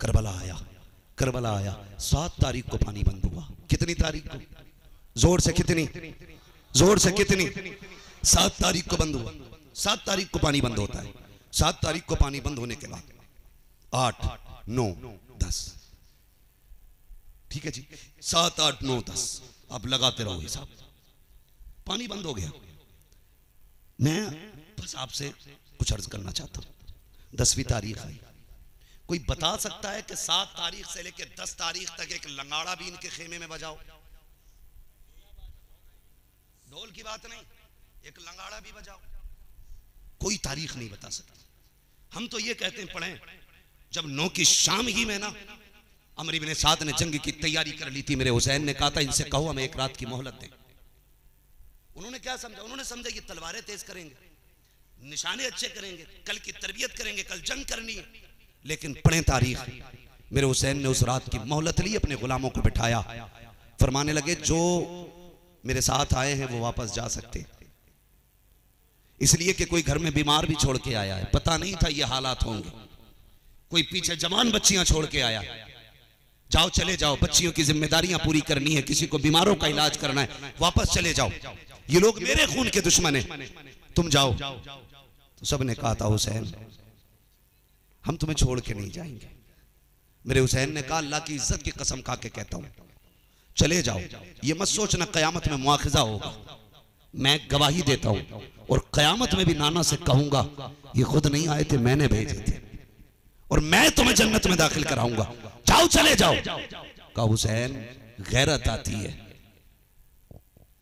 Karbala आया, Karbala आया। 7 तारीख को पानी बंद हुआ। कितनी तारीख को? जोर से कितनी? जोर से कितनी? 7 तारीख को बंद हुआ। 7 तारीख को पानी बंद होता है। 7 तारीख को पानी बंद होने के बाद 8, 9, 10, ठीक है जी, 7, 8, 9, 10, अब लगाते रहो हिसाब। पानी बंद हो गया। मैं बस आपसे कुछ अर्ज करना चाहता हूं। 10वीं तारीख आई। कोई बता सकता है कि 7 तारीख से लेकर 10 तारीख तक एक लंगाड़ा भी इनके खेमे में बजाओ? ढोल की बात नहीं, एक लंगाड़ा भी बजाओ। कोई तारीख नहीं बता सकता। हम तो ये कहते हैं पढ़ें, जब 9 की शाम ही में ना अमर इब्न साद ने जंग की तैयारी कर ली थी, मेरे हुसैन ने कहा था इनसे कहो हमें एक रात की मोहलत दें। उन्होंने क्या समझा? उन्होंने समझा ये तलवारें तेज करेंगे, निशाने अच्छे करेंगे, कल की तरबियत करेंगे, कल जंग करनी है। लेकिन पढ़ें तारीख, मेरे हुसैन ने उस रात की मोहलत ली, अपने गुलामों को बिठाया, फरमाने लगे जो मेरे साथ आए हैं वो वापस जा सकते, इसलिए कि कोई घर में बीमार भी छोड़ के आया है, पता नहीं था ये हालात होंगे। कोई पीछे जवान बच्चियां छोड़ के आया, जाओ चले जाओ, बच्चियों की जिम्मेदारियां पूरी करनी है, किसी को बीमारों का इलाज करना है, वापस चले जाओ, ये लोग मेरे खून के दुश्मन हैं, तुम जाओ। तो सबने कहा था हुसैन हम तुम्हें छोड़ के नहीं जाएंगे। मेरे हुसैन ने कहा अल्लाह की इज्जत की कसम खा के कहता हूं चले जाओ, ये मत सोचना कयामत में मुआखजा होगा, मैं गवाही देता हूं और कयामत में भी नाना से कहूंगा ये खुद नहीं आए थे, मैंने भेजे थे और मैं तुम्हें जन्नत में दाखिल कराऊंगा, जाओ चले जाओ। कहा हुसैन गैरत आती है,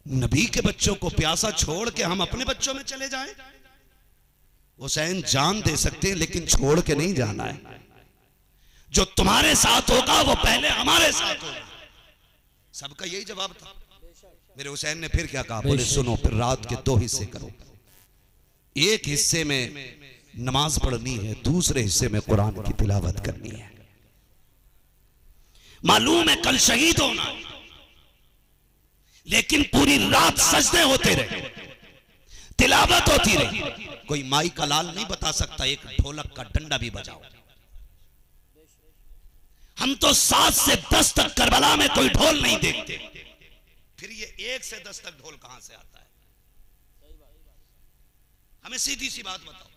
नबी के बच्चों को प्यासा छोड़ के हम अपने बच्चों में चले जाएं? हुसैन जान दे सकते हैं लेकिन छोड़ के नहीं जाना है। जो तुम्हारे साथ होगा वो पहले हमारे साथ होगा। सबका यही जवाब था। मेरे हुसैन ने फिर क्या कहा? बोले सुनो, फिर रात के 2 हिस्से करो, एक हिस्से में नमाज पढ़नी है, दूसरे हिस्से में कुरान की तिलावत करनी है। मालूम है कल शहीद होना है, लेकिन पूरी रात सजदे होते रहे, तिलावत होती रही। कोई माई का लाल नहीं बता सकता एक ढोलक का डंडा भी बजाओ। हम तो 7 से 10 तक करबला में कोई ढोल नहीं देखते, फिर ये 1 से 10 तक ढोल कहां से आता है? हमें सीधी सी बात बताओ,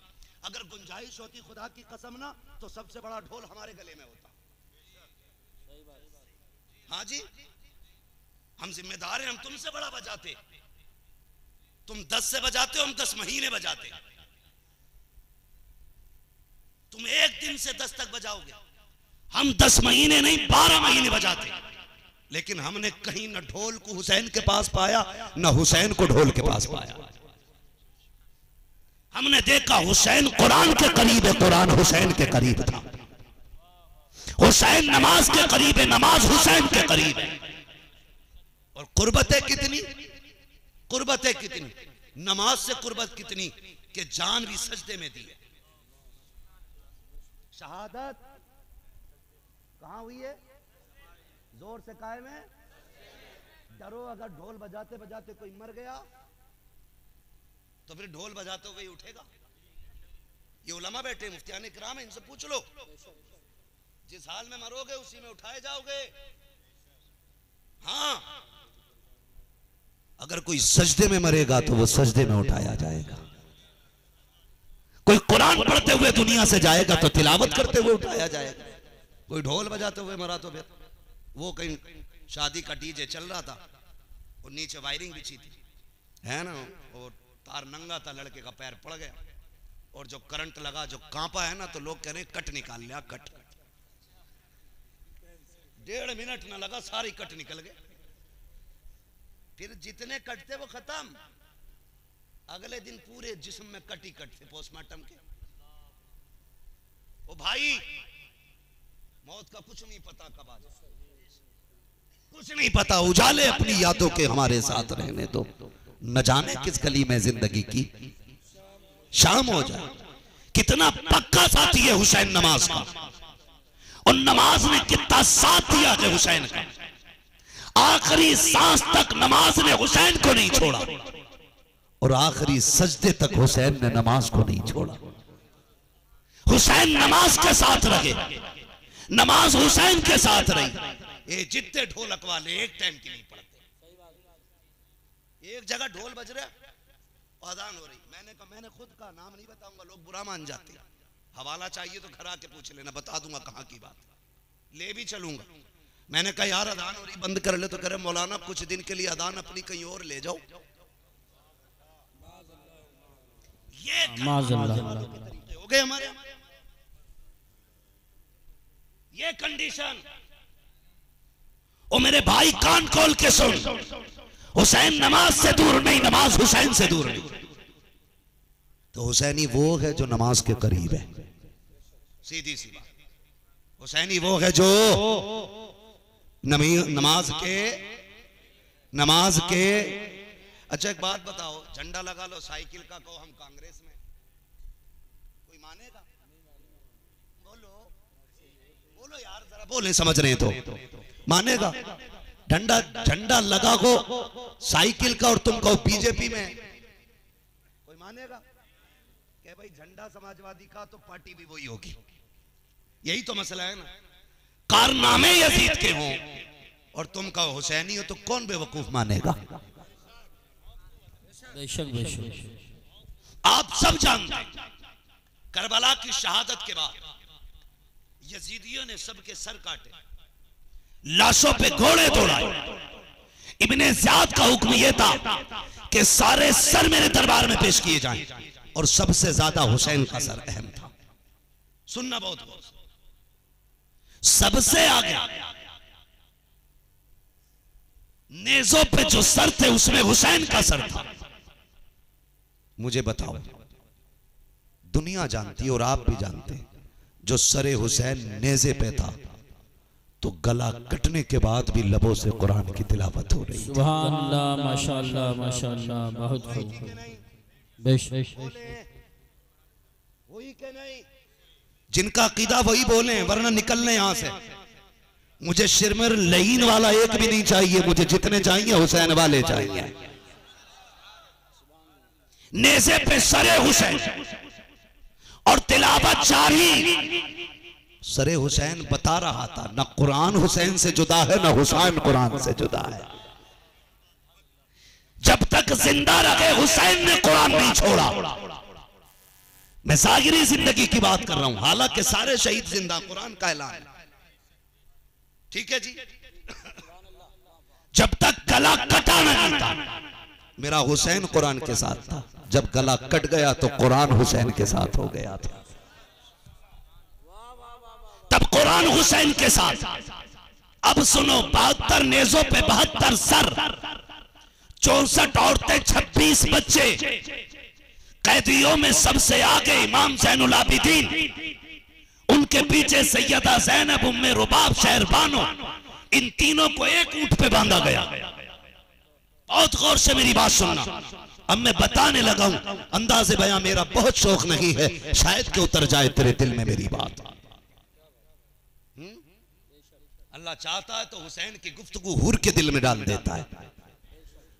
अगर गुंजाइश होती खुदा की कसम ना तो सबसे बड़ा ढोल हमारे गले में होता। हाँ जी, हम जिम्मेदार हैं, हम तुमसे बड़ा बजाते। तुम 10 से बजाते हो, हम 10 महीने बजाते। तुम 1 दिन से 10 तक बजाओगे, हम 10 महीने नहीं 12 महीने बजाते। लेकिन हमने कहीं न ढोल को हुसैन के पास पाया, न हुसैन को ढोल के पास पाया। हमने देखा हुसैन कुरान के करीब है, कुरान हुसैन के करीब था। हुसैन नमाज के करीब है, नमाज हुसैन के करीब है। और कुर्बतें कितनी, कुर्बतें कितनी, नमाज से कुर्बत कितनी कि जान भी सजदे में दी है। शहादत कहां हुई है? जोर से कायम है। डरो, अगर ढोल बजाते बजाते कोई मर गया तो फिर ढोल बजाते हुए उठेगा। ये उलमा बैठे, मुफ्तियान इकराम है, इनसे पूछ लो, जिस हाल में मरोगे उसी में उठाए जाओगे। हाँ, अगर कोई सजदे में मरेगा तो वो सजदे में उठाया जाएगा। कोई कुरान पढ़ते हुए दुनिया से जाएगा तो तिलावत करते हुए उठाया जाएगा। कोई ढोल बजाते हुए मरा तो फिर वो कहीं शादी का डीजे चल रहा था और नीचे वायरिंग बिछी थी, है ना, और तार नंगा था, लड़के का पैर पड़ गया और जो करंट लगा, जो कांपा है ना, तो लोग कह रहे हैं कट निकाल लिया, कट। 1.5 मिनट ना लगा, सारी कट निकल गए। फिर जितने कट थे वो खत्म। अगले दिन पूरे जिस्म में कट ही कट थे पोस्टमार्टम के। ओ भाई, मौत का कुछ नहीं पता कब आ जाए, कुछ नहीं पता। उजाले अपनी यादों के हमारे साथ रहने दो, न जाने किस गली में जिंदगी की शाम हो जाए। कितना पक्का साथी है हुसैन नमाज का, और नमाज ने कितना साथ दिया है हुसैन का। आखिरी सांस तक नमाज ने हुसैन को नहीं छोड़ा और आखिरी सजदे तक हुसैन ने नमाज को नहीं छोड़ा। हुसैन नमाज के साथ रहे, नमाज हुसैन के साथ रही। ये जितने ढोलक वाले एक टाइम की नहीं पढ़ते, एक जगह ढोल बज रहा अजान हो रही, मैंने खुद का नाम नहीं बताऊंगा, लोग बुरा मान जाते हैं। हवाला चाहिए तो घर आके पूछ लेना, बता दूंगा कहां की बात, ले भी चलूंगा। मैंने कहा यार अदान हो रही बंद कर ले, तो करे मौलाना कुछ दिन के लिए अदान अपनी कहीं और ले जाओ। ये तरीके हो गए हमारे, ये कंडीशन। ओ मेरे भाई कान खोल के सुन, हुसैन नमाज से दूर नहीं, नमाज हुसैन से दूर नहीं। तो हुसैनी वो है जो नमाज के करीब है, सीधी सी बात। हुसैनी वो है जो नमाज के। अच्छा एक बात बताओ, झंडा लगा लो साइकिल का, कहो हम कांग्रेस में, कोई मानेगा? बोलो बोलो यार, जरा बोले, समझ रहे हैं तो मानेगा? झंडा लगा को साइकिल का और तुम कहो बीजेपी में, कोई मानेगा? क्या भाई झंडा समाजवादी का तो पार्टी भी वही होगी। यही तो मसला है ना, कारनामे यजीद के हों और तुम कहो हुसैनी हो, तो कौन बेवकूफ मानेगा? बेशक बेशक। आप सब जानते हैं करबला की शहादत के बाद यजीदियों ने सबके सर काटे, लाशों पे घोड़े दौड़ाए। इब्ने ज़ियाद का हुक्म यह था कि सारे सर मेरे दरबार में पेश किए जाएं, और सबसे ज्यादा हुसैन का सर अहम था। सुनना बहुत बहुत, सबसे आगे नेज़ों पे जो सर थे उसमें हुसैन का सर था। मुझे बताओ, दुनिया जानती है और आप भी जानते हैं, जो सरे हुसैन नेज़े पे था तो गला कटने के बाद भी लबों से कुरान की तिलावत हो रही। सुभान अल्लाह, माशाअल्लाह माशाअल्लाह, बहुत खूब। बेशक वही के नहीं, जिनका अकीदा वही बोले, वरना निकलने यहां से। मुझे शिरमर लहीन वाला एक भी नहीं चाहिए, मुझे जितने चाहिए हुसैन वाले चाहिए। नेज़े पे सरे हुसैन और तिलावत जारी। सरे हुसैन बता रहा था, न कुरान हुसैन से जुदा है, न हुसैन कुरान से जुदा है। जब तक जिंदा रहे हुसैन ने कुरान नहीं छोड़ा। मैं ज़ाहिरी जिंदगी की बात कर रहा हूं, हालांकि सारे शहीद जिंदा, कुरान का ऐलान, ठीक है जी। जब तक गला कटा नहीं था, मेरा हुसैन कुरान के साथ था। जब गला कट गया तो कुरान हुसैन के साथ हो गया था। तब कुरान हुसैन के साथ। अब सुनो, 72 नेज़ों पे 72 सर, 64 औरतें, 26 बच्चे। कैदियों में सबसे आगे इमाम ज़ैनुल आबिदीन, उनके पीछे सैयदा ज़ैनब, उम्मे रुबाब, शहरबानो। इन तीनों को एक ऊंट पे बांधा गया। बहुत गौर से मेरी बात सुनना। अब मैं बताने लगा हूं, अंदाज़े बयां मेरा बहुत शौक नहीं है, शायद कि उतर जाए तेरे दिल में मेरी बात। अल्लाह चाहता है तो हुसैन की गुफ्तगू हुर के दिल में डाल देता है,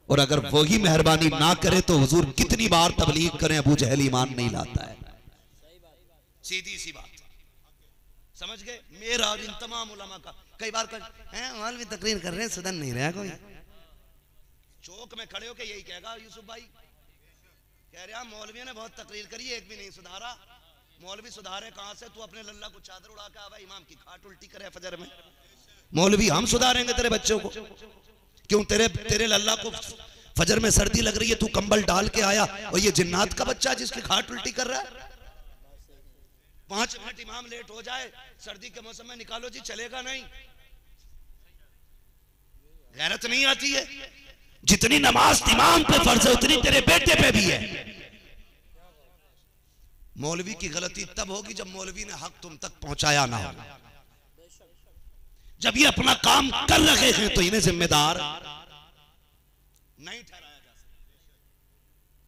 और अगर वही मेहरबानी ना करे तो हुजूर कितनी बार तबलीग करें, अबू जहल ईमान नहीं लाता है। सीधी सी बात, समझ गए? मेरा और इन तमाम उलमा का कई बार मौलवी तकरीर कर रहे हैं, सुधर नहीं रहा कोई। चौक में खड़े होके यही कहेगा यूसुफ भाई, कह रहा मौलवी ने बहुत तकरीर करी, एक भी नहीं सुधारा। मौलवी सुधारे कहां से? तू अपने लल्ला को चादर उड़ा के आवा, इमाम की खाट उल्टी करे फजर में। मौलवी हम सुधारेंगे तेरे बच्चों को? क्यों तेरे लल्ला को फजर में सर्दी लग रही है, तू कंबल डाल के आया, और ये जिन्नात का बच्चा जिसकी खाट उल्टी कर रहा है। 5 मिनट इमाम लेट हो जाए सर्दी के मौसम में, निकालो जी, चलेगा नहीं। गैरत नहीं आती है? जितनी नमाज इमाम पे फर्ज है उतनी तेरे बेटे पे भी है। मौलवी की गलती तब होगी जब मौलवी ने हक तुम तक पहुंचाया ना हो। जब ये अपना काम कर रहे हैं तो इन्हें जिम्मेदार नहीं ठहराया जा सकता।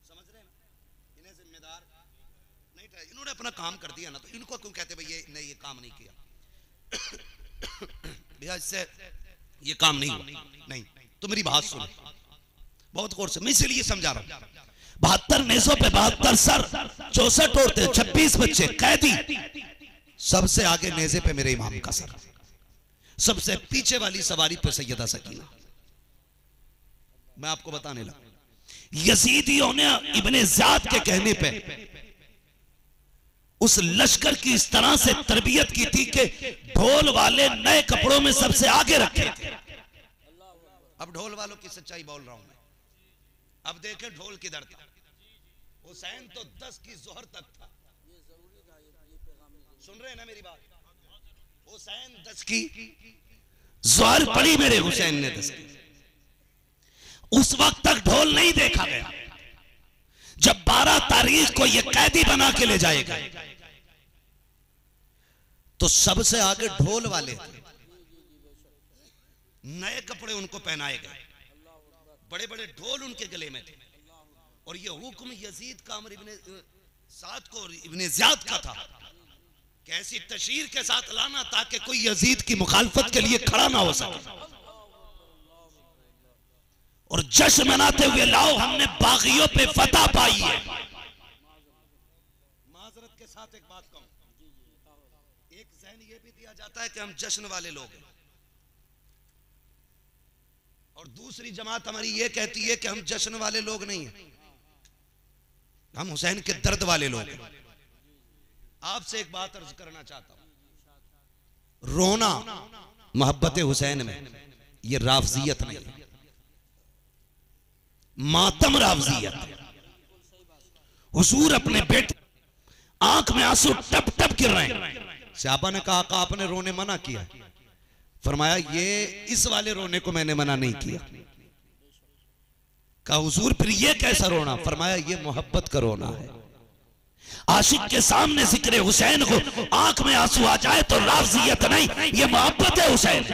समझ रहे हैं? इन्हें जिम्मेदार नहीं ठहराया। इन्होंने अपना काम कर दिया ना, तो इनको क्यों कहते भाई ये काम नहीं किया? भैया इससे ये काम नहीं हुआ। नहीं, तो मेरी बात सुनो बहुत गौर से, मैं इसलिए समझा रहा हूं। 72 नेज़ों पे 72 सर, 64 औरतें, 26 बच्चे, कैदी। सबसे आगे नेज़े पे मेरे इमाम का सर, सबसे पीछे वाली सवारी पे सैयदा सकीना। मैं आपको बताने लगा, यजीदियों ने इब्ने ज़ियाद के कहने पे उस लश्कर की इस तरह से तरबियत की थी कि ढोल वाले नए कपड़ों में सबसे आगे रखे थे। अब ढोल वालों की सच्चाई बोल रहा हूं मैं। अब देखें ढोल किधर था। हुसैन तो 10 की जोहर तक था। सुन रहे हैं ना मेरी बात? हुसैन 10 की जोहर पड़ी मेरे हुसैन ने 10 की। उस वक्त तक ढोल नहीं देखा गया। जब 12 तारीख को यह कैदी बना के ले जाएगा तो सबसे आगे ढोल वाले थे। नए कपड़े उनको पहनाए गए, बड़े बड़े ढोल उनके गले में थे। और यह हुक्म यजीद का अमर इब्ने साद को इब्ने ज़ियाद का था कि ऐसी तशहीर के साथ लाना ताकि कोई यजीद की मुखालफत के लिए खड़ा ना हो सके। और जश्न मनाते हुए लाओ हमने बागियों पे फतह पाई है। माजरत के साथ एक बात कहूं, एक ज़हन ये भी दिया जाता है कि हम जश्न वाले लोग हैं और दूसरी जमात हमारी ये कहती है कि हम जश्न वाले लोग नहीं हैं, हम हुसैन के दर्द वाले लोग हैं। आपसे एक बात अर्ज करना चाहता हूं, रोना मोहब्बत हुसैन में ये राफजियत नहीं है, मातम राफजियत। हुजूर अपने बेटे आंख में आंसू टप टप गिर रहे हैं। सहाबा ने कहा आका आपने रोने मना किया। फरमाया ये इस वाले रोने को मैंने मना नहीं किया। कहा हुजूर फिर ये कैसा रोना? फरमाया ये मोहब्बत का रोना है। आशिक के सामने जिक्र हुसैन को आंख में आंसू आ जाए तो राफजियत नहीं, ये मोहब्बत है हुसैन।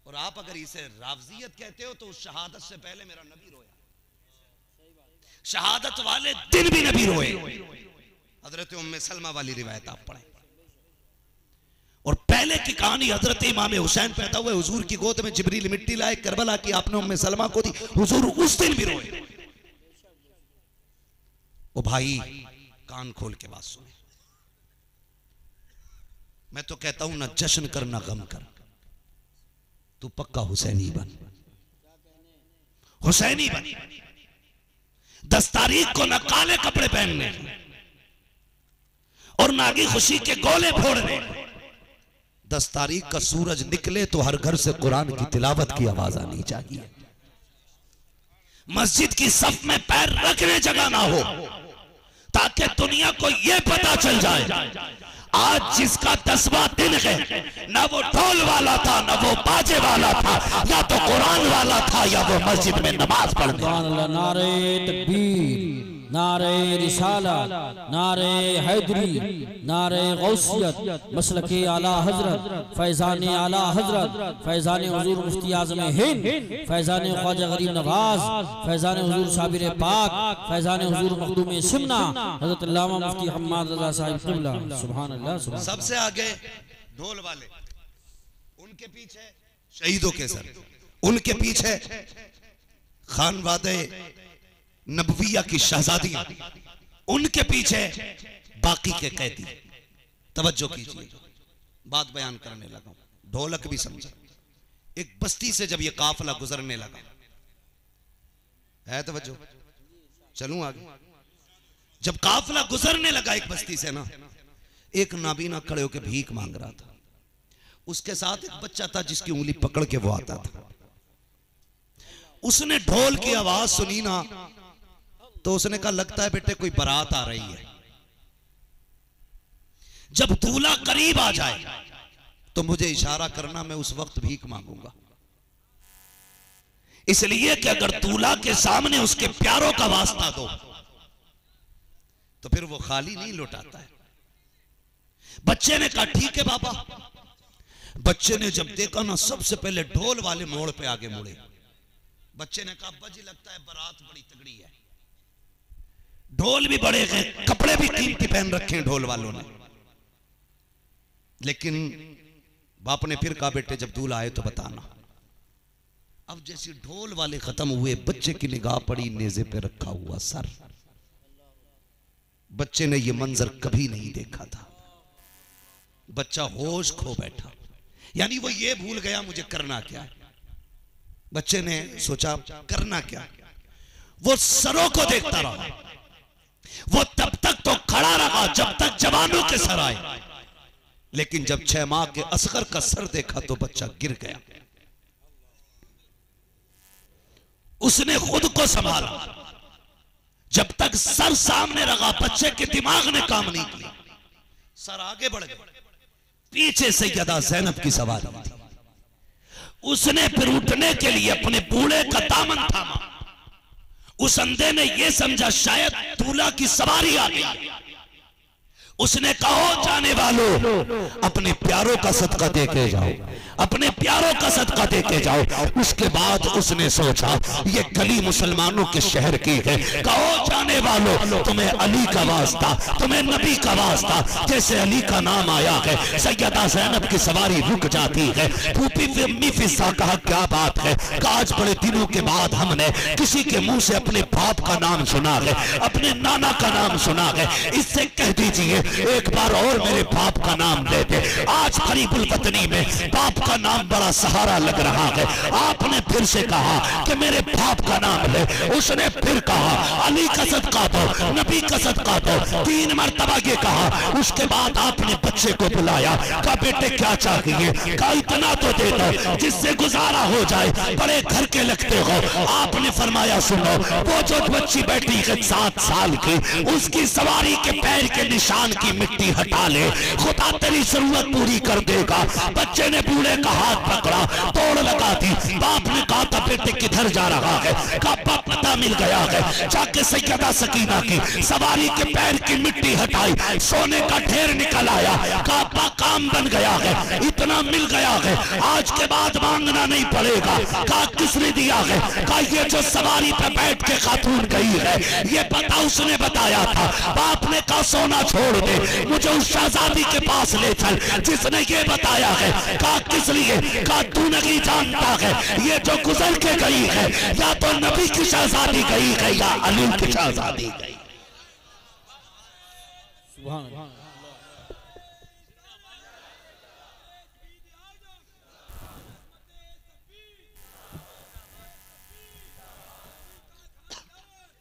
और आप अगर इसे राफजियत कहते हो तो उस शहादत से पहले मेरा नबी रोया, शहादत वाले दिन भी नबी रोए। हजरत उम्मे सलमा वाली रिवायत आप पढ़ें। और पहले की कहानी हजरत इमाम हुसैन पैदा हुए, हुजूर की गोद में जिब्रील मिट्टी लाए, करबला की आपने उम्मे सलमा को दी, हुजूर उस दिन भी रोए। ओ भाई कान खोल के बात सुने, मैं तो कहता हूं ना जश्न कर ना गम कर, तू पक्का हुसैनी बन, हुसैनी बन। 10 तारीख को ना काले कपड़े पहनने और ना आगे खुशी के गोले फोड़ने। 10 तारीख का सूरज निकले तो हर घर से कुरान की तिलावत की आवाज आनी चाहिए। मस्जिद की सफ में पैर रखने जगह ना हो ताकि दुनिया को यह पता चल जाए आज जिसका 10वां दिन है ना वो ढोल वाला था ना वो बाजे वाला था, या तो कुरान वाला था या वो मस्जिद में नमाज पढ़ने वाला। नारे तकबीर, नारे रिसाला, नारे हैदरी, नारे गौसियत, मसलके आला हजरत, फैजान आला हजरत, फैजान हुजूर मुफ्ती आज़म हिंद, फैजान ख्वाजा गरीब नवाज, फैजान हुजूर साबिर पाक, फैजान हुजूर मखदूम सिमना, हजरत अल्लामा मुफ्ती हम्माद रज़ा साहिब क़िबला। सुभान अल्लाह। सबसे आगे ढोल वाले, उनके पीछे शहीदों के सर, उनके पीछे खानवादे नबविया की शहजादियां, उनके पीछे बाकी के कैदी। तवज्जो कीजिए, बात बयान करने लगा, ढोलक भी समझे। एक बस्ती से जब ये काफिला गुजरने लगा, है तवज्जो, चलूं आगे। जब काफिला गुजरने लगा एक बस्ती से ना, एक नाबीना खड़े होकर भीख मांग रहा था। उसके साथ एक बच्चा था जिसकी उंगली पकड़ के वो आता था। उसने ढोल की आवाज सुनी ना तो उसने कहा लगता है बेटे कोई बारात आ रही है। जब दूल्हा करीब आ जाए तो मुझे इशारा करना, मैं उस वक्त भीख मांगूंगा। इसलिए कि अगर दूल्हा के सामने उसके प्यारों का वास्ता दो तो फिर वो खाली नहीं लौटाता है। बच्चे ने कहा ठीक है बाबा। बच्चे ने जब देखा ना, सबसे पहले ढोल वाले मोड़ पे आगे मुड़े। बच्चे ने कहा अब्बा जी लगता है बारात बड़ी तगड़ी है, ढोल भी बड़े हैं, कपड़े भी कीमती पहन रखे हैं ढोल वालों ने। लेकिन बाप ने फिर कहा बेटे जब दूल्हा आए तो बताना। अब जैसे ढोल वाले खत्म हुए, बच्चे की निगाह पड़ी नेज़े पे रखा हुआ सर। बच्चे ने यह मंजर कभी नहीं देखा था। बच्चा होश खो बैठा, यानी वो ये भूल गया मुझे करना क्या है। बच्चे ने सोचा करना क्या, वो सरों को देखता रहा। वो तब तक तो खड़ा रहा जब तक जवानों के सर आए, लेकिन जब 6 माह के असगर का सर देखा तो बच्चा गिर गया। उसने खुद को संभाला। जब तक सर सामने रखा बच्चे के दिमाग ने काम नहीं किया, सर आगे बढ़ गया। पीछे सैयदा ज़ैनब की सवारी थी। उसने फिर उठने के लिए अपने बूढ़े का दामन थामा। उस अंधे ने यह समझा शायद दूल्हा की सवारी आ गई। उसने कहा जाने वालों अपने प्यारों का सदका दे के जाओ, अपने प्यारों का सदका दे के जाओ। उसके बाद उसने सोचा ये गली मुसलमानों के शहर की है। कहो जाने वालों तुम्हें अली का वास्ता, तुम्हें नबी का वास्ता। जैसे अली का नाम आया है सैयदा ज़ैनब की सवारी रुक जाती है। फूफी अम्मी फिजा कहा क्या बात है, आज बड़े दिनों के बाद हमने किसी के मुंह से अपने बाप का नाम सुना है, अपने नाना का नाम सुना है। इससे कह दीजिए एक बार और मेरे बाप का नाम ले दे। आज करीबुल वतनी में बाप का नाम बड़ा सहारा लग रहा है। आपने फिर से कहा कि मेरे बाप का नाम ले। उसने फिर कहा अली का सदका दो, नबी का सदका दो। 3 मरतबा ये कहा। उसके बाद आपने बच्चे को बुलाया, कहा बेटे क्या चाहिए? कहा इतना तो दे दो जिससे गुजारा हो जाए, बड़े घर के लगते हो। आपने फरमाया सुनो, वो जो बच्ची बैठी है 7 साल की, उसकी सवारी के पैर के निशान की मिट्टी हटा ले, खुदा तेरी जरूरत पूरी कर देगा। बच्चे ने बूढ़े का हाथ पकड़ा, तोड़ लगा दी। बाप ने कहा था बेटे किधर जा रहा है? कहा पता मिल गया है। जाके सैयदा सकीना की सवारी के पैर की मिट्टी हटाई, सोने का ढेर निकल आया। कहा काम बन गया है, इतना मिल गया है, आज के बाद मांगना नहीं पड़ेगा। कहा किसने दिया है? कहा ये जो सवारी पे बैठ के खातून गई है, ये पता उसने बताया था। बाप ने कहा सोना छोड़ दे, मुझे उस शहजादी के पास ले चल जिसने ये बताया है। कहा किस लिए? कहा तू नहीं जानता है ये जो गुजर के गई है या तो नबी की शहजादी गई है या अली की शहजादी गई।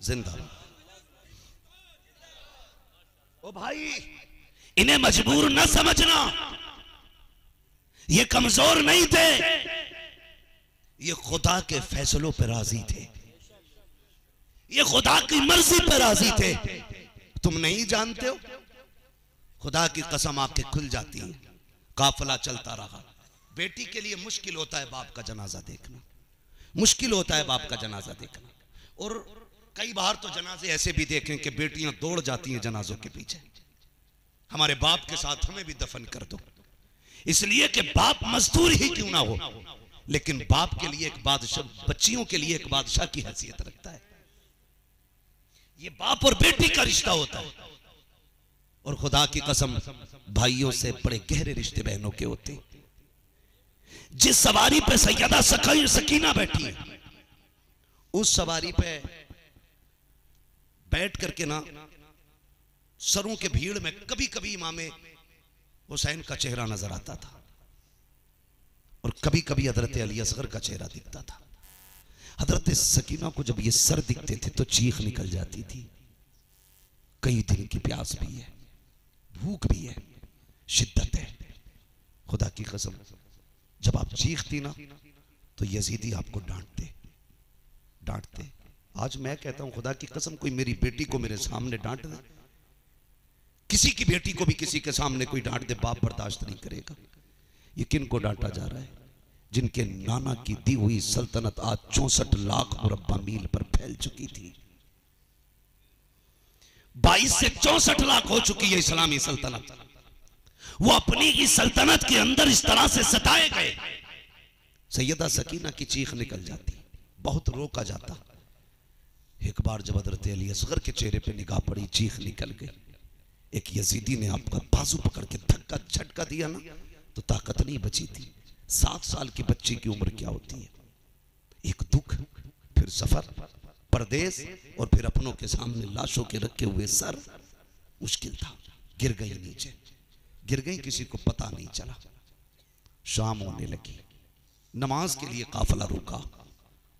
जिंदा ओ भाई, इन्हें मजबूर न समझना, ये कमजोर नहीं थे, ये खुदा के फैसलों पर राजी थे, ये खुदा की मर्जी पर राजी थे। तुम नहीं जानते हो, खुदा की कसम आंखें खुल जाती हैं। काफिला चलता रहा। बेटी के लिए मुश्किल होता है बाप का जनाजा देखना, मुश्किल होता है बाप का जनाजा देखना। और कई बार तो जनाजे ऐसे भी देखें कि बेटियां दौड़ जाती हैं जनाजों के पीछे, हमारे बाप के साथ हमें भी दफन कर दो। इसलिए कि बाप मजदूर ही क्यों ना हो, लेकिन बाप के लिए एक बादशाह, बच्चियों के लिए एक बादशाह की हैसियत रखता है। ये बाप और बेटी का रिश्ता होता है। और खुदा की कसम भाइयों से बड़े गहरे रिश्ते बहनों के होते हैं। जिस सवारी पे सैयदा सकीना बैठी है, उस सवारी पे बैठ करके ना सरों के भीड़ में कभी कभी इमाम हुसैन का चेहरा नजर आता था और कभी कभी हजरत अली असगर का चेहरा दिखता था। हजरत सकीना को जब ये सर दिखते थे तो चीख निकल जाती थी। कई दिन की प्यास भी है, भूख भी है, शिद्दत है। खुदा की कसम जब आप चीखती ना तो यजीदी आपको डांटते। आज मैं कहता हूं खुदा की कसम, कोई मेरी बेटी को मेरे सामने डांट दे, किसी की बेटी को भी किसी के सामने कोई डांट दे, बाप बर्दाश्त नहीं करेगा। ये किन को डांटा जा रहा है? जिनके नाना की दी हुई सल्तनत आज 64 लाख मुरब्बा मील पर फैल चुकी थी। 22 से 64 लाख हो चुकी है इस्लामी सल्तनत। वो अपनी ही सल्तनत के अंदर इस तरह से सताए गए। सैयदा सकीना की चीख निकल जाती, बहुत रोका जाता। एक बार जब हजरत अली असगर के चेहरे पे निगाह पड़ी, चीख निकल गई। एक यजीदी ने आपका बाजू पकड़ के धक्का झटका दिया ना तो ताकत नहीं बची थी। 7 साल की बच्ची की उम्र क्या होती है? एक दुख, फिर सफर, परदेश और फिर अपनों के सामने लाशों के रखे हुए सर। मुश्किल था, गिर गई नीचे, गिर गई, किसी को पता नहीं चला। शाम होने लगी, नमाज के लिए काफिला रुका।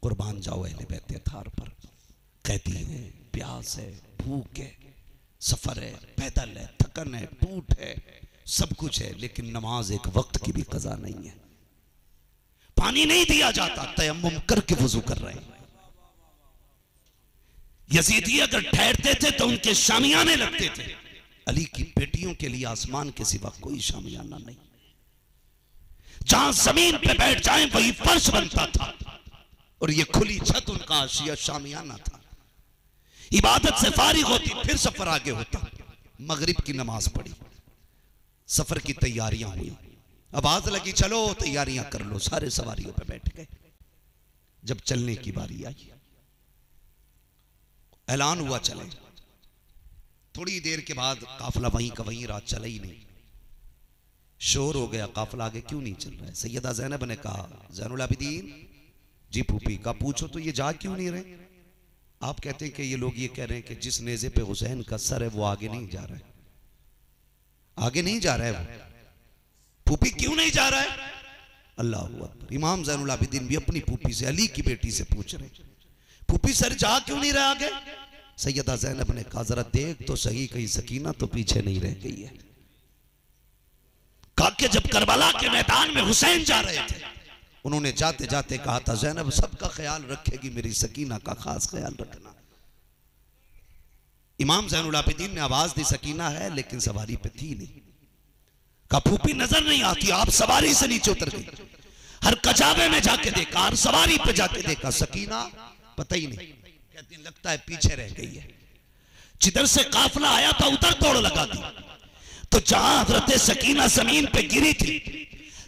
कुर्बान जाओ अहले बैत थार पर। कैदी है, प्यास है, भूख है, सफर है, पैदल है, थकन है, टूट है, सब कुछ है, लेकिन नमाज एक वक्त की भी कज़ा नहीं है। पानी नहीं दिया जाता, तयम्मुम करके वुजू कर रहे हैं। यजीदी अगर ठहरते थे तो उनके शामियाने लगते थे। अली की बेटियों के लिए आसमान के सिवा कोई शामियाना नहीं। जहां जमीन पे बैठ जाएं वही फर्श बनता था, और ये खुली छत उनका आशिया शामियाना था। इबादत से फारिग होती, फिर सफर आगे होता। मगरिब की नमाज पढ़ी, सफर की तैयारियां हुई, आवाज लगी चलो तैयारियां कर लो। सारे सवारियों पे बैठ गए। जब चलने की बारी आई, ऐलान हुआ चले। थोड़ी देर के बाद काफिला वहीं का वहीं, रात चला ही नहीं। शोर हो गया, काफिला आगे क्यों नहीं चल रहा है? सैयदा ज़ैनब ने कहा, ज़ैनुल आबिदीन जी फूफी का पूछो तो ये जा क्यों नहीं रहे? आप कहते हैं कि ये लोग ये कह रहे हैं कि जिस नेज़े पे हुसैन का सर है वो आगे नहीं जा रहा है, आगे नहीं जा रहा है वो। फूफी क्यों नहीं जा रहा है? अल्लाह अकबर। इमाम ज़ैनुल आबिदीन भी अपनी फूफी से, अली की बेटी से पूछ रहे, फूफी सर जा क्यों नहीं रहा आगे? सैयदा ज़ैनब ने कहा, जरा देख तो सही, कहीं सकीना तो पीछे नहीं रह गई है। कहा कि जब करबला के मैदान में हुसैन जा रहे थे, उन्होंने जाते जाते कहा था, ज़ैनब सबका ख्याल रखेगी, मेरी सकीना का खास ख्याल रखना। इमाम ज़ैनुल आबिदीन ने आवाज दी, सकीना है, लेकिन सवारी पे थी नहीं। कहा फूफी नजर नहीं आती, आप सवारी से नीचे उतर गई। हर कचाबे में जाके देखा, हर सवारी पे जाके देखा, सकीना पता ही नहीं। कहती लगता है पीछे रह गई है। जिधर से काफिला आया था उधर दौड़ लगा दी, तो जहां हजरत सकीना जमीन पे गिरी थी,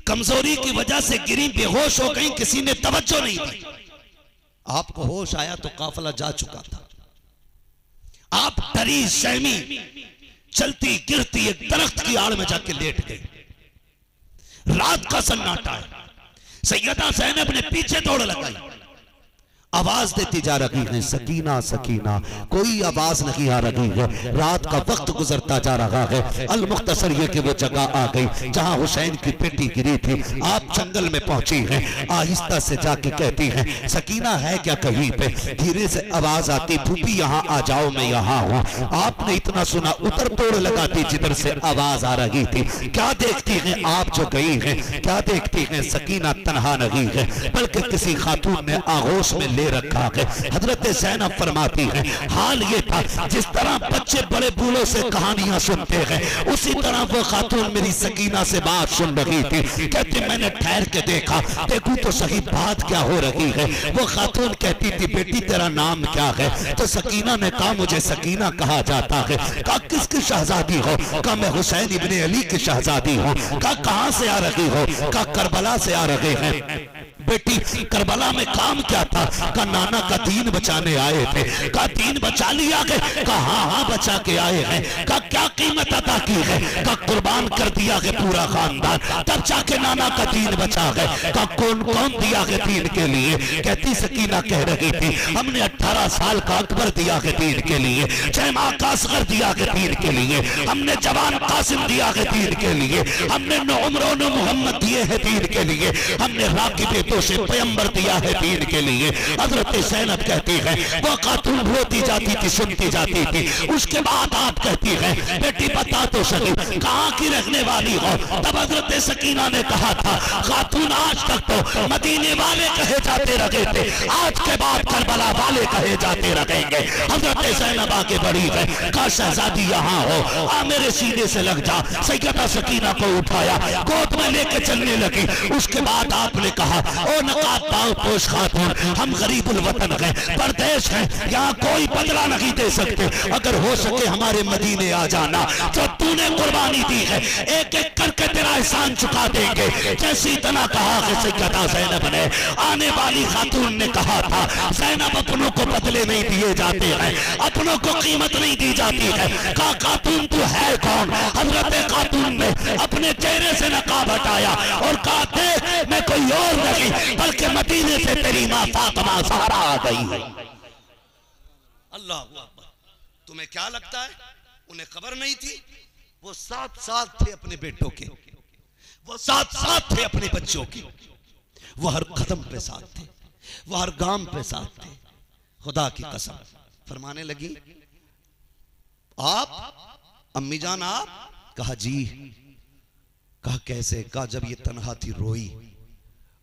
कमजोरी की वजह से गिरी, बेहोश हो गई, किसी ने तवज्जो नहीं दी। आपको होश आया तो काफिला जा चुका था। आप डरी सहमी चलती गिरती एक दरख्त की आड़ में जाके लेट गई। रात का सन्नाटा है। सैयदा ज़ैनब ने पीछे दौड़ लगाई, आवाज देती जा रही है, सकीना सकीना, कोई आवाज नहीं आ रही है। रात का वक्त गुजरता जा रहा है। अल मुख्तसर ये कि वो जगह आ गई जहां हुसैन की बेटी गिरी थी। आप जंगल में पहुंची हैं, आहिस्ता से जाके कहती हैं, सकीना है क्या कहीं पे? धीरे से आवाज आती, फूफी यहाँ आ जाओ, मैं यहाँ हूँ। आपने इतना सुना, उधर दौड़ लगाती जिधर से आवाज आ रही थी। क्या देखती हैं आप जो गई हैं? क्या देखती हैं? सकीना तनहा नहीं है, बल्कि किसी खातून ने आगोश में ले रखा है। हजरत ज़ैनब फरमाती है, हाल ये था जिस तरह बच्चे बड़े बूढ़ों से कहानियां सुनते हैं, उसी तरह वो खातून मेरी सकीना से बात सुन रही थी। कहती मैंने ठहर के देखा, देखूं तो सही बात क्या हो रही है। वो खातून कहती थी, बेटी तेरा नाम क्या है? तो सकीना ने कहा, मुझे सकीना कहा जाता है। कहा किसकी शहजादी हो? कहा मैं हुसैन इब्ने अली की शहजादी हूँ। कहा कहां से आ रही हो? कहा करबला से आ रहे हैं। बेटी करबला में काम क्या था? का नाना का दीन बचाने आए थे। का दीन बचा लिया गए? का हाँ बचा के आए हैं। का क्या कीमत अदा की है? का कुर्बान कर दिया गया पूरा खानदान, तब जाके नाना का दीन बचा गए। का कौन कौन दिया गया दीन के लिए? कहती सकीना कह रही थी, हमने 18 साल का अकबर दिया गया दीन के लिए, 6 माह का असगर दिया गया दीन के लिए, हमने जवान कासिम दिया गया दीन के लिए, हमने उमर मोहम्मद दिए हैं दीन के लिए, हमने राकिब से पैगंबर दिया है दीन के लिए। हजरत ज़ैनब कहती है, वो खातून रोती जाती थी, सुनती जाती थी। उसके बाद आप कहती है, बेटी बता तो सही कहाँ की रहने वाली हो? तब हजरत सकीना ने कहा था, खातून आज तक तो मदीने वाले कहे जाते रहे थे, आज के बाद करबला वाले कहे जाते रहेंगे। हजरत ज़ैनब आगे बढ़ी है, कहा शहजादी यहाँ हो, आ मेरे सीने से लग जा। सैयदा सकीना को उठाया, गोद में लेके चलने लगी। उसके बाद आपने कहा, ओ नकाब पाओ पोश खातून, हम गरीबुल वतन हैं, परदेश हैं, यहाँ कोई बदला नहीं दे सकते। अगर हो सके हमारे मदीने आ जाना, जो तूने कुर्बानी दी है एक एक करके तेरा एहसान चुका देंगे। जैसी इतना कहा कि सैयदा ज़ैनब ने, आने वाली खातून ने कहा था, ज़ैनब अपनों को बदले नहीं दिए जाते हैं, अपनों को कीमत नहीं दी जाती है। कहा खातून तू है कौन? हजरत खातून ने अपने चेहरे से नकाब हटाया और कहा, देख मैं कोई और नहीं बल्कि मदीने से तेरी मां फातिमा ज़हरा आ गई है। अल्लाह अकबर। तुम्हें क्या लगता है उन्हें खबर नहीं थी। वो साथ साथ थे अपने बेटों के, वो साथ साथ थे अपने बच्चों के, वो हर कदम पे साथ थे, वो हर गांव पे साथ थे। खुदा की कसम फरमाने लगी, आप अम्मी जान आप? कहा जी। कहा कैसे? कहा जब ये तन्हा थी रोई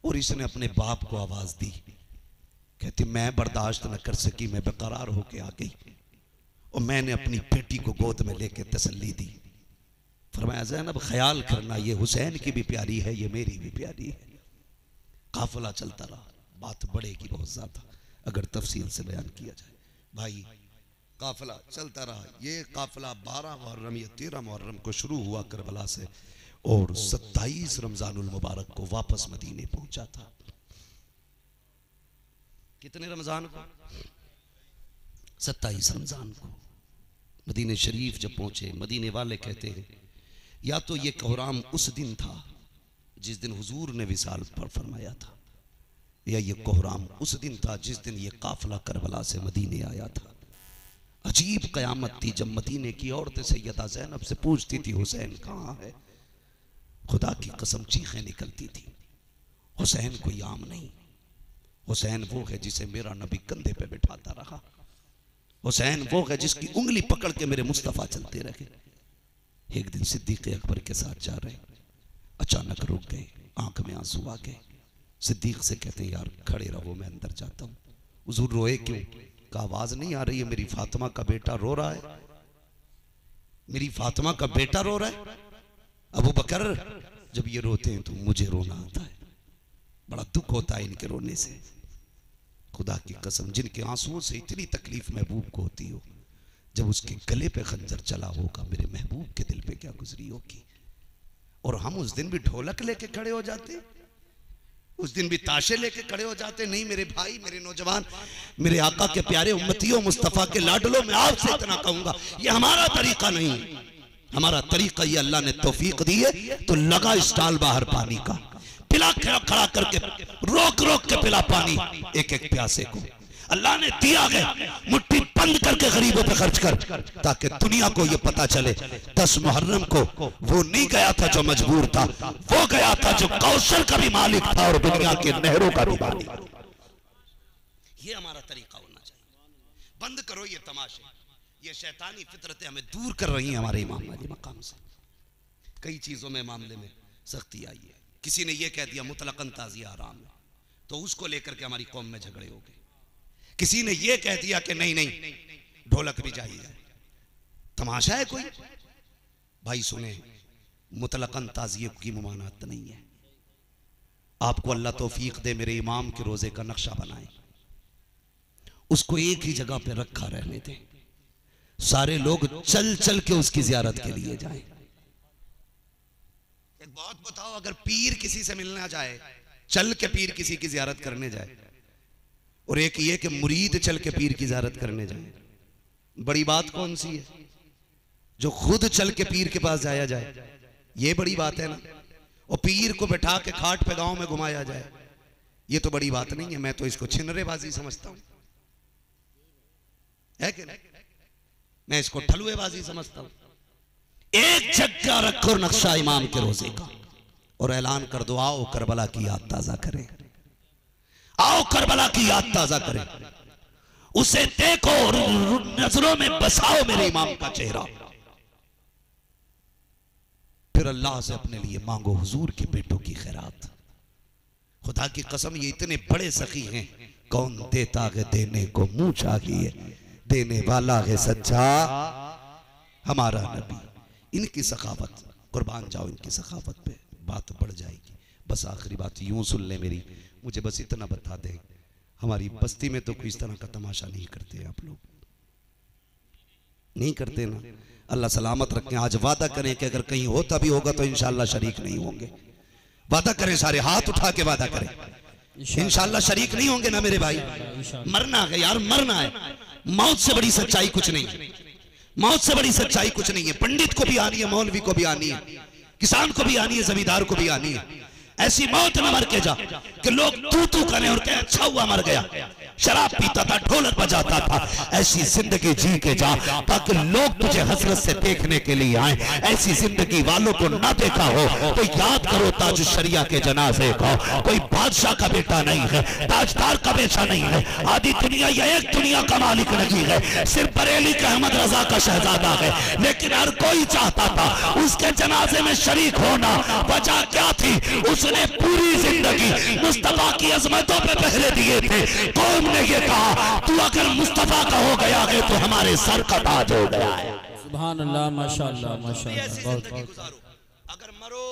और इसने अपने बाप को आवाज दी। कहती मैं बर्दाश्त न कर सकी, मैं बेकरार होके आ गई और मैंने अपनी बेटी को गोद में लेके तसल्ली दी। फरमाया ज़ैनब ख्याल करना, ये हुसैन की भी प्यारी है, ये मेरी भी प्यारी है। काफिला चलता रहा, बात बढ़ेगी बहुत ज्यादा अगर तफसील से बयान किया जाए। भाई काफिला चलता रहा। ये काफिला 12 मुहर्रम या 13 मुहर्रम को शुरू हुआ करबला से और 27 रमजानुल मुबारक को वापस मदीने पहुंचा था। कितने रमजान को? 27 रमजान को मदीने शरीफ जब पहुंचे, मदीने वाले कहते हैं या तो ये कोहराम उस दिन था जिस दिन हुजूर ने विसाल पर फरमाया था, या ये कोहराम उस दिन था जिस दिन ये काफिला करबला से मदीने आया था। अजीब कयामत थी जब मदीने की औरतें सैयदा ज़ैनब से पूछती थी हुसैन कहाँ है। खुदा की कसम चीखें निकलती थी। हुसैन कोई आम नहीं, हुसैन वो है जिसे मेरा नबी कंधे पे बिठाता रहा। हुसैन वो है जिसकी उंगली पकड़ के मेरे मुस्तफ़ा चलते रहे। एक दिन सिद्दीक़ अकबर के साथ जा रहे, अचानक रुक गए, आंख में आंसू आ गए। सिद्दीक़ से कहते हैं यार खड़े रहो, मैं अंदर जाता हूँ। हुजूर रोए क्यों? का आवाज नहीं आ रही है, मेरी फातिमा का बेटा रो रहा है, मेरी फातिमा का बेटा रो रहा है। अबू बकर जब ये रोते हैं तो मुझे रोना आता है, बड़ा दुख होता है इनके रोने से। खुदा की कसम जिनके आंसुओं से इतनी तकलीफ महबूब को होती हो, जब उसके गले पे खंजर चला होगा मेरे महबूब के दिल पे क्या गुजरी होगी। और हम उस दिन भी ढोलक लेके खड़े हो जाते, उस दिन भी ताशे लेके खड़े हो जाते। नहीं मेरे भाई, मेरे नौजवान, मेरे आका के प्यारे उम्मतियों, मुस्तफ़ा के लाडलों, मैं आपसे इतना कहूंगा, ये हमारा तरीका नहीं है। हमारा तरीका ये अल्लाह ने तौफीक दी है तो लगा स्टॉल बाहर पानी का, पिला खड़ा करके रोक रोक के पिला पानी एक एक प्यासे को। अल्लाह ने दिया है, मुट्ठी बंद करके गरीबों पे खर्च कर, ताकि दुनिया को ये पता चले 10 मुहर्रम को वो नहीं गया था जो मजबूर था, वो गया था जो कौशल का भी मालिक था और दुनिया के नहरों का भी मालिक। ये हमारा तरीका होना चाहिए। बंद करो ये तमाशे, ये शैतानी फितरतें हमें दूर कर रही हैं हमारे इमाम वाली मकाम से। कई चीजों में मामले में सख्ती आई है। किसी ने ये कह दिया मुतलकन ताजिया हराम है, तो उसको लेकर के हमारी कौम में झगड़े हो गए। किसी ने ये कह दिया कि नहीं नहीं ढोलक भी चाहिए, तमाशा है कोई। भाई सुने, मुतलकन ताजिए की ममानात नहीं है। आपको अल्लाह तौफीक दे मेरे इमाम के रोजे का नक्शा बनाए, उसको एक ही जगह पे रखा रहने दे, सारे लोग चल चल के उसकी जियारत के लिए जाएं। एक बात बताओ, अगर पीर किसी से मिलना जाए, चल के पीर किसी की जियारत करने जाए, और एक ये कि मुरीद चल के पीर की जियारत करने जाए, बड़ी बात कौन सी है? जो खुद चल के पीर के पास जाया जाए, ये बड़ी बात है ना। और पीर को बैठा के खाट पे गांव में घुमाया जाए, ये तो बड़ी बात नहीं है। मैं तो इसको छिनरेबाजी समझता हूं, है कि नहीं? मैं इसको ठलुएबाजी समझता हूं। एक जगह रखो नक्शा इमाम के रोजे का और ऐलान कर दो, आओ करबला की याद ताजा करें, आओ करबला की याद ताजा करें, उसे देखो और नजरों में बसाओ मेरे इमाम का चेहरा। फिर अल्लाह से अपने लिए मांगो हुजूर के बेटों की खैरात। खुदा की कसम ये इतने बड़े सखी हैं, कौन देता है देने को मुंह चाहिए, देने वाला है सच्चा हमारा नबी। इनकी सखावत, कुर्बान जाओ इनकी सखावत पे, बात बढ़ जाएगी। बस आखिरी बात यूं सुन ले मेरी, मुझे बस इतना बता दे, हमारी बस्ती में तो कोई इस तरह का तमाशा नहीं करते, आप लोग नहीं करते ना। अल्लाह सलामत रखें। आज वादा करें कि अगर कहीं होता भी होगा तो इंशाअल्लाह शरीक नहीं होंगे। वादा करें, सारे हाथ उठा के वादा करें, इंशाअल्लाह शरीक नहीं होंगे ना मेरे भाई। मरना है यार, मरना है। मौत से बड़ी सच्चाई कुछ नहीं है, मौत से बड़ी सच्चाई कुछ नहीं है। पंडित को भी आनी है, मौलवी को भी आनी है, किसान को भी आनी है, जमींदार को भी आनी है, ऐसी मौत न मर के जा कि लोग तू तू करें और कहें अच्छा हुआ मर गया। शराब पीता था, ढोलक बजाता था, ऐसी जिंदगी जी के जा ताकि लोग तुझे हसरत से देखने के लिए आए। ऐसी जिंदगी वालों को ना देखा हो तो याद करो ताज शरिया के जनाजे को। कोई बादशाह का बेटा नहीं है, ताजदार का बेटा नहीं है, आधी दुनिया या एक दुनिया का मालिक नहीं है, सिर्फ बरेली का अहमद रजा का शहजादा है। लेकिन हर कोई चाहता था उसके जनाजे में शरीक होना। वजह क्या थी? उसने पूरी जिंदगी मुस्तफा की अजमतों पे पहरे दिए थे। कौम ने ये कहा तू अगर मुस्तफा का हो गया है तो हमारे सर का ताज हो गया है। सुभान अल्लाह, माशाअल्लाह, माशाअल्लाह। ऐसी जिंदगी गुजारो, अगर मरो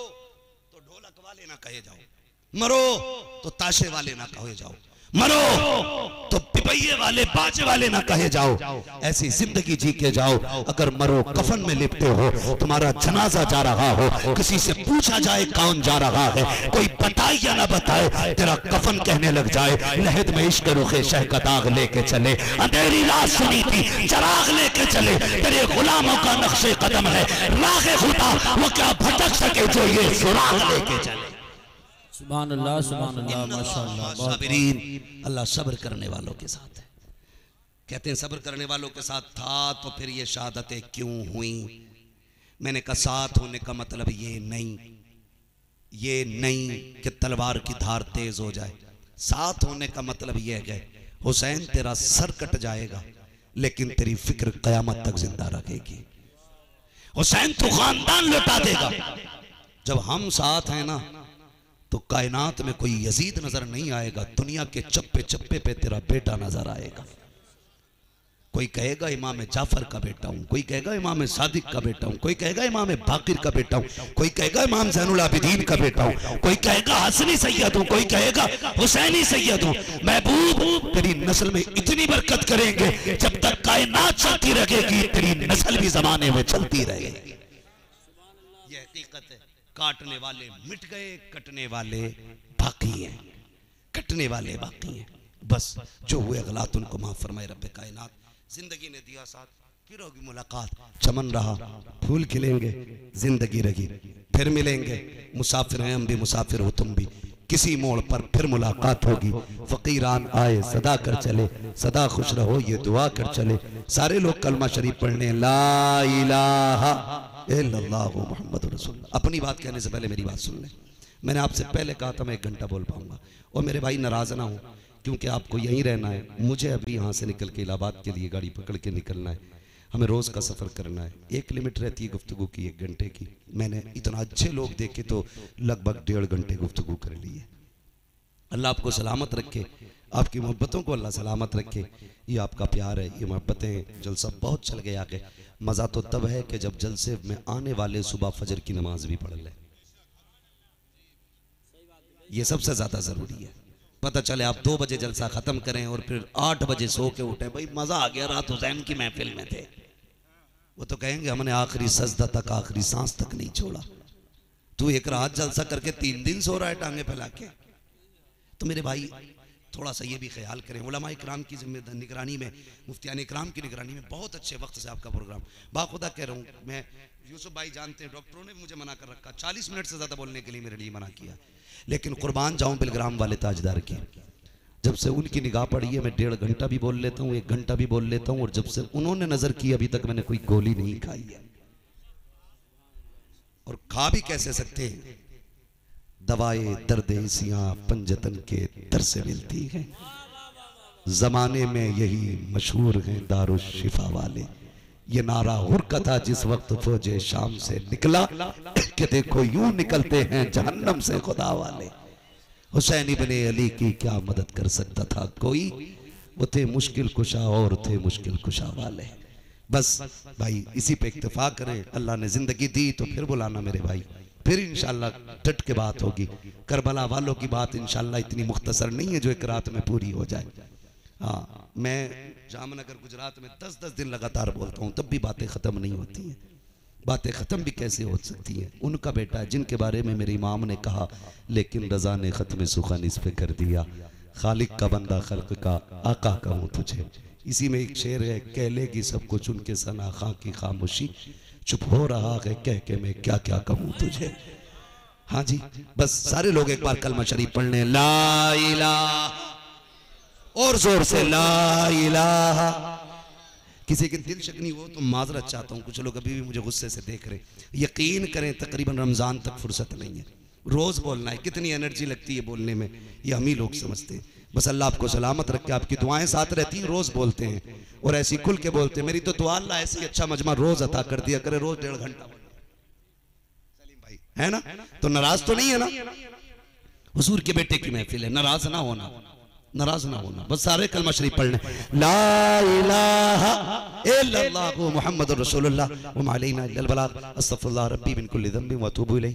तो ढोलक वाले ना कहे जाओ, मरो तो ताशे वाले ना कहे जाओ, मरो तो पिपैये वाले बाजे वाले ना कहे जाओ। ऐसी जिंदगी जी के जाओ। अगर मरो कफन में लिपटे हो, तुम्हारा जनाजा जा रहा हो, किसी से पूछा जाए कौन जा रहा है, कोई बताए या ना बताए, तेरा कफन कहने लग जाए लहद में इश्क रुखे शह का दाग लेके चले, अंधेरी रात सुनी थी चराग लेके चले, तेरे गुलामों का नक्शे कदम है रागे खुदा, वो क्या भटक सके जो ये सुराग लेके चले। सुभान अल्लाह, सुभान अल्लाह, माशाअल्लाह। साबिरीन, अल्लाह सब्र करने वालों के साथ है। कहते हैं सब्र करने वालों के साथ था तो फिर ये शहादतें क्यों हुई? मैंने कहा साथ होने का मतलब ये नहीं कि तलवार की धार तेज हो जाए। साथ होने का मतलब यह है हुसैन तेरा सर कट जाएगा लेकिन तेरी फिक्र कयामत तक जिंदा रखेगी। हुसैन तो खानदान लौटा देगा। जब हम साथ हैं ना तो कायनात में कोई यजीद नजर नहीं आएगा, दुनिया के चप्पे चप्पे पे तेरा बेटा नजर आएगा। कोई कहेगा इमाम जाफर का बेटा हूं, कोई कहेगा इमाम सादिक का बेटा हूं, कोई कहेगा इमाम बाकिर का बेटा हूं, कोई कहेगा इमाम ज़ैनुल आबिदीन का बेटा हूं, कोई कहेगा हसनी सैयद हूं, कोई कहेगा हुसैनी सैयद हूं। महबूब तेरी नस्ल में इतनी बरकत करेंगे जब तक कायनात चलती रहेगी, तेरी नस्ल भी जमाने में चलती रहेगी। ये हकीकत है। काटने वाले मिट गए, कटने वाले बाकी हैं, कटने वाले बाकी हैं। बस जो हुए गलत उनको माफ फरमाए रब्बे कायनात। जिंदगी ने दिया साथ, फिर होगी मुलाकात, चमन रहा फूल खिलेंगे, जिंदगी रही फिर मिलेंगे। मुसाफिर हैं हम भी, मुसाफिर हो तुम भी, किसी मोड़ पर फिर मुलाकात होगी। फकीरान आए सदा कर चले, सदा खुश रहो ये दुआ कर चले। सारे लोग कलमा शरीफ पढ़ने ला इलाहा इल्लल्लाहु मुहम्मद रसूलुल्लाह। अपनी बात कहने से पहले मेरी बात सुन लें। मैंने आपसे पहले कहा था मैं 1 घंटा बोल पाऊंगा, और मेरे भाई नाराज ना हो क्योंकि आपको यहीं रहना है। मुझे अभी यहाँ से निकल के इलाहाबाद के लिए गाड़ी पकड़ के निकलना है, हमें रोज़ का सफ़र करना है। एक लिमिट रहती है गुफ्तगू की 1 घंटे की। मैंने इतना अच्छे लोग देखे तो लगभग 1.5 घंटे गुफ्तगू कर ली है। अल्लाह आपको सलामत रखे, आपकी मोहब्बतों को अल्लाह सलामत रखे। ये आपका प्यार है, ये मोहब्बतें। जलसा बहुत चल गया आगे। मज़ा तो तब है कि जब जलसे में आने वाले सुबह फजर की नमाज भी पढ़ लें। ये सबसे ज़्यादा ज़रूरी है। पता चले आप 2 बजे जलसा ख़त्म करें और फिर 8 बजे सो के उठे, भाई मज़ा आ गया, रात हुसैन की महफिल में थे। वो तो कहेंगे हमने आखिरी सजदा तक, आखिरी सांस तक नहीं छोड़ा। तू एक रात जलसा करके 3 दिन सो रहा है टांगे फैला के। तो मेरे भाई थोड़ा सा ये भी ख्याल करें। उलमा इकराम की निगरानी में, मुफ्तियान इकराम की निगरानी में बहुत अच्छे वक्त से आपका प्रोग्राम, बाखुदा कह रहा हूँ मैं। यूसुफ भाई जानते हैं, डॉक्टरों ने मुझे मना कर रखा, 40 मिनट से ज़्यादा बोलने के लिए मेरे लिए मना किया। लेकिन कुर्बान जाऊँ बिलग्राम वाले ताजदार की, जब से उनकी निगाह पड़ी है मैं 1.5 घंटा भी बोल लेता हूँ, 1 घंटा भी बोल लेता हूँ। और जब से उन्होंने नज़र की अभी तक मैंने कोई गोली नहीं खाई है। और खा भी कैसे सकते हैं? दवाए दर्द-ए-सियां पंजतन के दर से मिलती हैं। जमाने में यही मशहूर हैं दारुश शिफा वाले। ये नारा हुर्का था जिस वक्त फौजे शाम से निकला कि देखो यूं निकलते हैं जहन्नम से खुदा वाले। हुसैन इब्ने अली की क्या मदद कर सकता था कोई? वो थे मुश्किल कुशा और थे मुश्किल कुशा वाले। बस भाई इसी पे इक्तफा करें। अल्लाह ने जिंदगी दी तो फिर बुलाना मेरे भाई, फिर इंशाल्लाह डट के बात होगी। करबला वालों की बात इंशाल्लाह इतनी मुख्तसर नहीं है जो एक रात में पूरी हो जाए। हाँ, मैं जामनगर गुजरात में 10-10 दिन लगातार बोलता हूँ, तब भी बातें ख़त्म नहीं होती हैं। बातें ख़त्म भी कैसे हो सकती हैं? उनका बेटा है जिनके बारे में मेरे इमाम ने कहा, लेकिन रज़ा ने ख़त्म सुखन इस पे कर दिया। खालिक का बंदा खल्क का आका कहूँ तुझे। इसी में एक शेर है, कह लेगी सब कुछ उनके सना खां की खामोशी, चुप हो रहा है कह के मैं क्या क्या कहूँ तुझे। हाँ जी, बस सारे लोग एक बार कलमा शरीफ पढ़ने, ला इलाहा, और जोर से ला इलाहा। किसी के दिल शक नहीं हो तो माजरत चाहता हूँ, कुछ लोग अभी भी मुझे गुस्से से देख रहे। यकीन करें तकरीबन रमजान तक फुर्सत नहीं है, रोज बोलना है। कितनी एनर्जी लगती है बोलने में, ये हम ही लोग समझते हैं। बस अल्लाह आपको सलामत रखे, आपकी दुआएं साथ रहती हैं, रोज बोलते हैं और ऐसी खुल के बोलते हैं। मेरी तो दुआ अल्लाह ऐसे ही अच्छा मजमा रोज अता कर दिया करे, रोज 1.5 घंटा सलीम भाई, है ना? तो नाराज तो नहीं है ना? हुजूर के बेटे की महफिल है, नाराज ना होना, नाराज ना होना। बस सारे कलमा शरीफ पढ़ने, ला इलाहा इल्लल्लाहु मुहम्मदुर रसूलुल्लाह व मा अलैना इल्लल बलाग, अस्तगफिरुल्लाह रब्बी मिन कुल्ली ज़ंबिन व अतूबु इलैह।